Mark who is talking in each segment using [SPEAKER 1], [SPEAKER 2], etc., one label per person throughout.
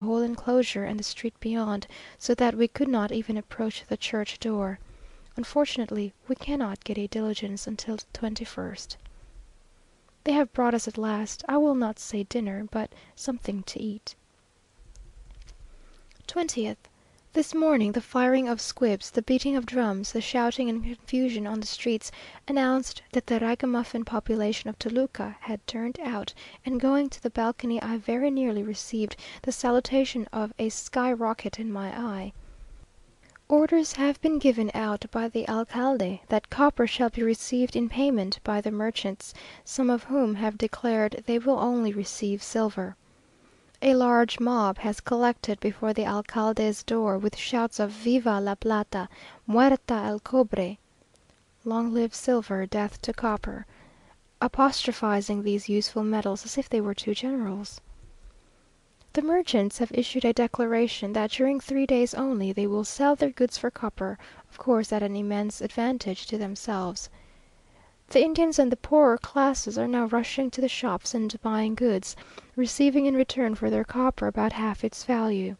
[SPEAKER 1] whole enclosure and the street beyond, so that we could not even approach the church door. Unfortunately, we cannot get a diligence until the 21st. They have brought us at last, I will not say dinner, but something to eat. 20th. This morning the firing of squibs, the beating of drums, the shouting and confusion on the streets, announced that the ragamuffin population of Toluca had turned out, and going to the balcony I very nearly received the salutation of a sky rocket in my eye. Orders have been given out by the alcalde that copper shall be received in payment by the merchants, some of whom have declared they will only receive silver. A large mob has collected before the alcalde's door with shouts of "Viva la plata! Muerta el cobre!" (Long live silver, death to copper!), apostrophizing these useful metals as if they were two generals. The merchants have issued a declaration that during 3 days only they will sell their goods for copper, of course at an immense advantage to themselves. The Indians and the poorer classes are now rushing to the shops and buying goods, receiving in return for their copper about half its value.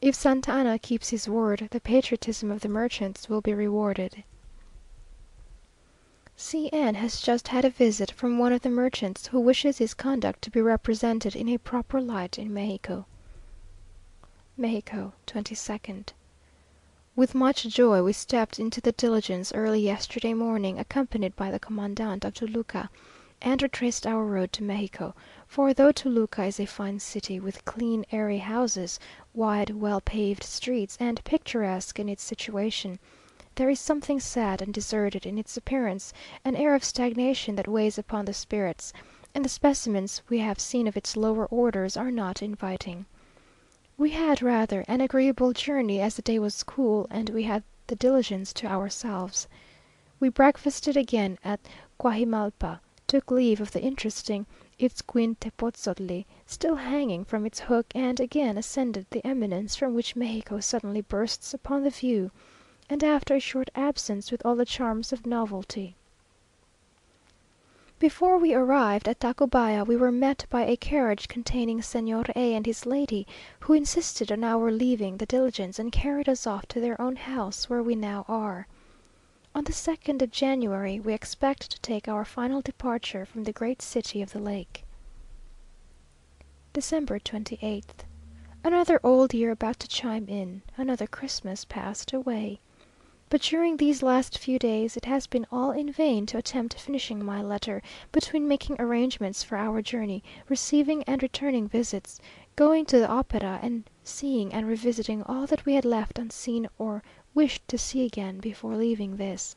[SPEAKER 1] If Santa Anna keeps his word, the patriotism of the merchants will be rewarded. C n has just had a visit from one of the merchants, who wishes his conduct to be represented in a proper light in Mexico. Mexico, 22nd. With much joy we stepped into the diligence early yesterday morning, accompanied by the commandant of Toluca, and retraced our road to Mexico; for though Toluca is a fine city, with clean, airy houses, wide, well paved streets, and picturesque in its situation, there is something sad and deserted in its appearance, an air of stagnation that weighs upon the spirits, and the specimens we have seen of its lower orders are not inviting. We had rather an agreeable journey, as the day was cool, and we had the diligence to ourselves. We breakfasted again at Guajimalpa, took leave of the interesting Itzcuintepotzotli, still hanging from its hook, and again ascended the eminence from which Mexico suddenly bursts upon the view, and after a short absence with all the charms of novelty. Before we arrived at Tacubaya we were met by a carriage containing Señor A and his lady, who insisted on our leaving the diligence, and carried us off to their own house, where we now are. On the 2nd of January we expect to take our final departure from the great city of the lake. December 28th. Another old year about to chime in, another Christmas passed away. But during these last few days it has been all in vain to attempt finishing my letter, between making arrangements for our journey, receiving and returning visits, going to the opera, and seeing and revisiting all that we had left unseen or wished to see again before leaving this.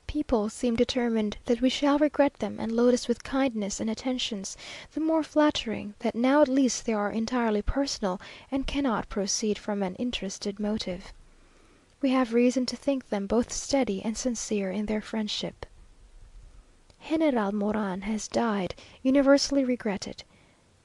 [SPEAKER 1] People seem determined that we shall regret them, and load us with kindness and attentions, the more flattering, that now at least they are entirely personal, and cannot proceed from an interested motive. We have reason to think them both steady and sincere in their friendship. General Moran has died, universally regretted.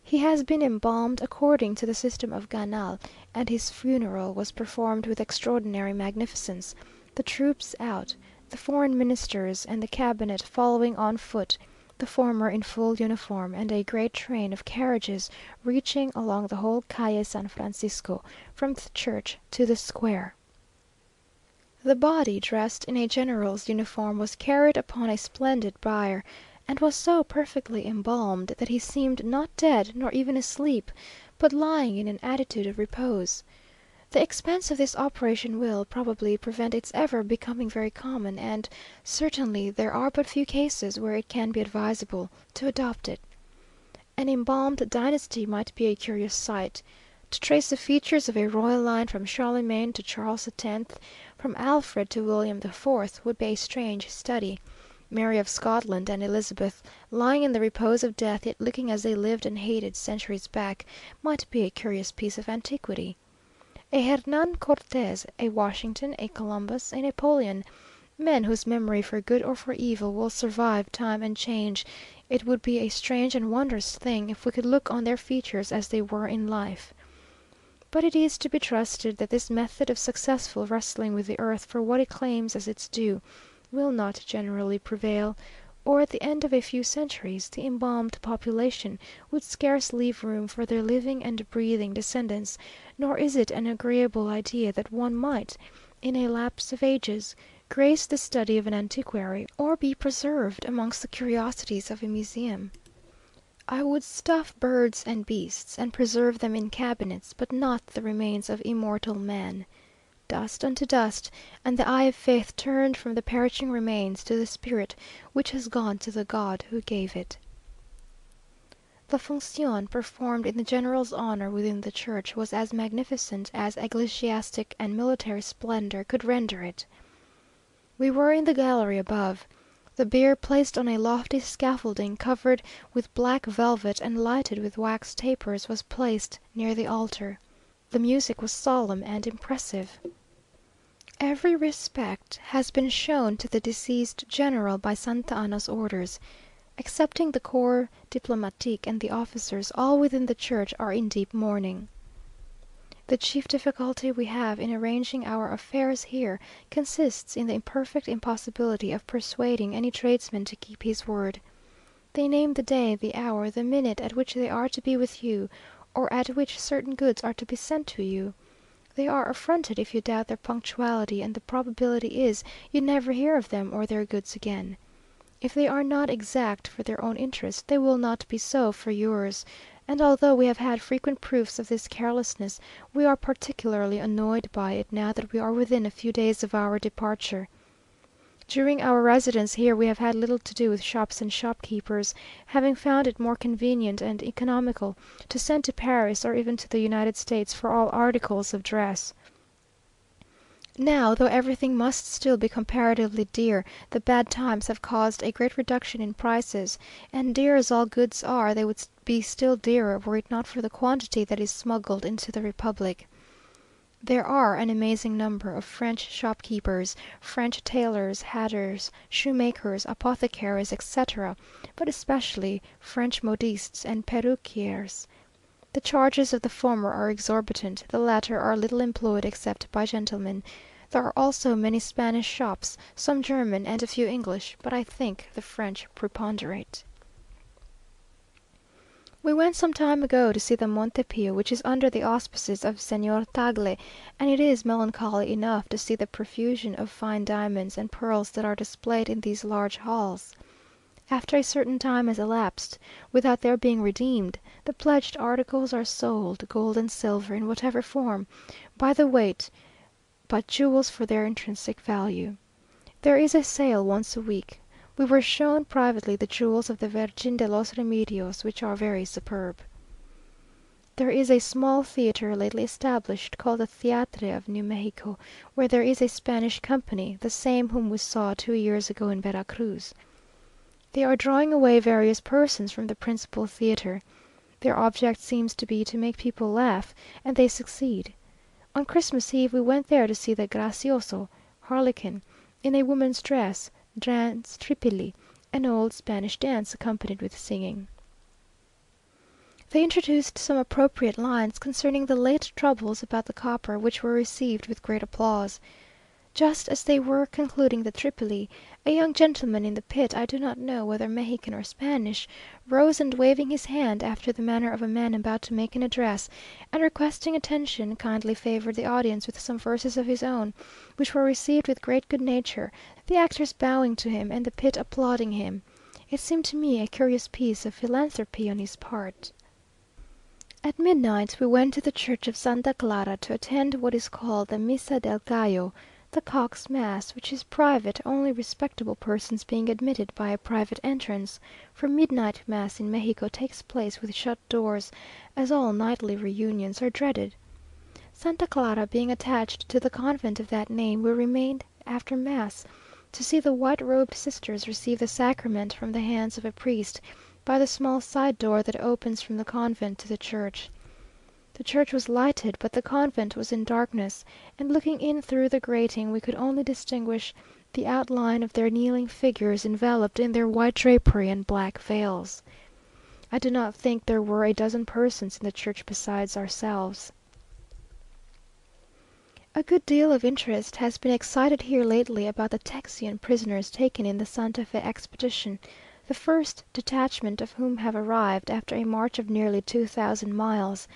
[SPEAKER 1] He has been embalmed according to the system of Ganal, and his funeral was performed with extraordinary magnificence, the troops out, the foreign ministers and the cabinet following on foot, the former in full uniform, and a great train of carriages reaching along the whole Calle San Francisco, from the church to the square. The body, dressed in a general's uniform, was carried upon a splendid bier, and was so perfectly embalmed that he seemed not dead nor even asleep, but lying in an attitude of repose. The expense of this operation will, probably, prevent its ever becoming very common, and certainly there are but few cases where it can be advisable to adopt it. An embalmed dynasty might be a curious sight. To trace the features of a royal line from Charlemagne to Charles X, from Alfred to William IV, would be a strange study. Mary of Scotland and Elizabeth, lying in the repose of death, yet looking as they lived and hated centuries back, might be a curious piece of antiquity. A Hernan Cortes, a Washington, a Columbus, a Napoleon, men whose memory for good or for evil will survive time and change, it would be a strange and wondrous thing if we could look on their features as they were in life. But it is to be trusted that this method of successful wrestling with the earth for what it claims as its due, will not generally prevail. or at the end of a few centuries the embalmed population would scarce leave room for their living and breathing descendants, nor is it an agreeable idea that one might, in a lapse of ages, grace the study of an antiquary, or be preserved amongst the curiosities of a museum. I would stuff birds and beasts, and preserve them in cabinets, but not the remains of immortal man. Dust unto dust, and the eye of faith turned from the perishing remains to the spirit which has gone to the God who gave it. The función performed in the general's honour within the church was as magnificent as ecclesiastic and military splendour could render it. We were in the gallery above. The bier placed on a lofty scaffolding covered with black velvet and lighted with wax tapers was placed near the altar. The music was solemn and impressive. Every respect has been shown to the deceased general by Santa Anna's orders. Excepting the corps diplomatique and the officers, all within the church are in deep mourning. The chief difficulty we have in arranging our affairs here consists in the perfect impossibility of persuading any tradesman to keep his word. They name the day, the hour, the minute at which they are to be with you, or at which certain goods are to be sent to you. They are affronted if you doubt their punctuality, and the probability is you never hear of them or their goods again. If they are not exact for their own interest, they will not be so for yours, and although we have had frequent proofs of this carelessness, we are particularly annoyed by it now that we are within a few days of our departure. During our residence here we have had little to do with shops and shopkeepers, having found it more convenient and economical to send to Paris or even to the United States for all articles of dress. Now, though everything must still be comparatively dear, the bad times have caused a great reduction in prices, and dear as all goods are, they would be still dearer were it not for the quantity that is smuggled into the Republic. There are an amazing number of French shopkeepers, French tailors, hatters, shoemakers, apothecaries, etc., but especially French modistes and perruquiers. The charges of the former are exorbitant, the latter are little employed except by gentlemen. There are also many Spanish shops, some German, and a few English, but I think the French preponderate. We went some time ago to see the Monte Pio, which is under the auspices of Señor Tagle, and it is melancholy enough to see the profusion of fine diamonds and pearls that are displayed in these large halls. After a certain time has elapsed, without their being redeemed, the pledged articles are sold, gold and silver, in whatever form, by the weight, but jewels for their intrinsic value. There is a sale once a week. We were shown privately the jewels of the Virgin de los Remedios, which are very superb. There is a small theatre lately established, called the Theatre of New Mexico, where there is a Spanish company, the same whom we saw 2 years ago in Vera Cruz. They are drawing away various persons from the principal theatre. Their object seems to be to make people laugh, and they succeed. On Christmas Eve we went there to see the Gracioso (Harlequin) in a woman's dress, dance tripili, an old Spanish dance accompanied with singing. They introduced some appropriate lines concerning the late troubles about the copper, which were received with great applause. Just as they were concluding the tripili, a young gentleman in the pit, I do not know whether Mexican or Spanish, rose and waving his hand after the manner of a man about to make an address, and requesting attention, kindly favoured the audience with some verses of his own, which were received with great good nature, the actors bowing to him, and the pit applauding him. It seemed to me a curious piece of philanthropy on his part. At midnight we went to the church of Santa Clara to attend what is called the Misa del Gallo, the cock's mass, which is private, only respectable persons being admitted by a private entrance, for midnight mass in Mexico takes place with shut doors, as all nightly reunions are dreaded. Santa Clara being attached to the convent of that name, we remained after mass to see the white-robed sisters receive the sacrament from the hands of a priest, by the small side door that opens from the convent to the church. The church was lighted, but the convent was in darkness, and looking in through the grating we could only distinguish the outline of their kneeling figures enveloped in their white drapery and black veils. I do not think there were a dozen persons in the church besides ourselves. A good deal of interest has been excited here lately about the Texian prisoners taken in the Santa Fe expedition, the first detachment of whom have arrived after a march of nearly 2000 miles.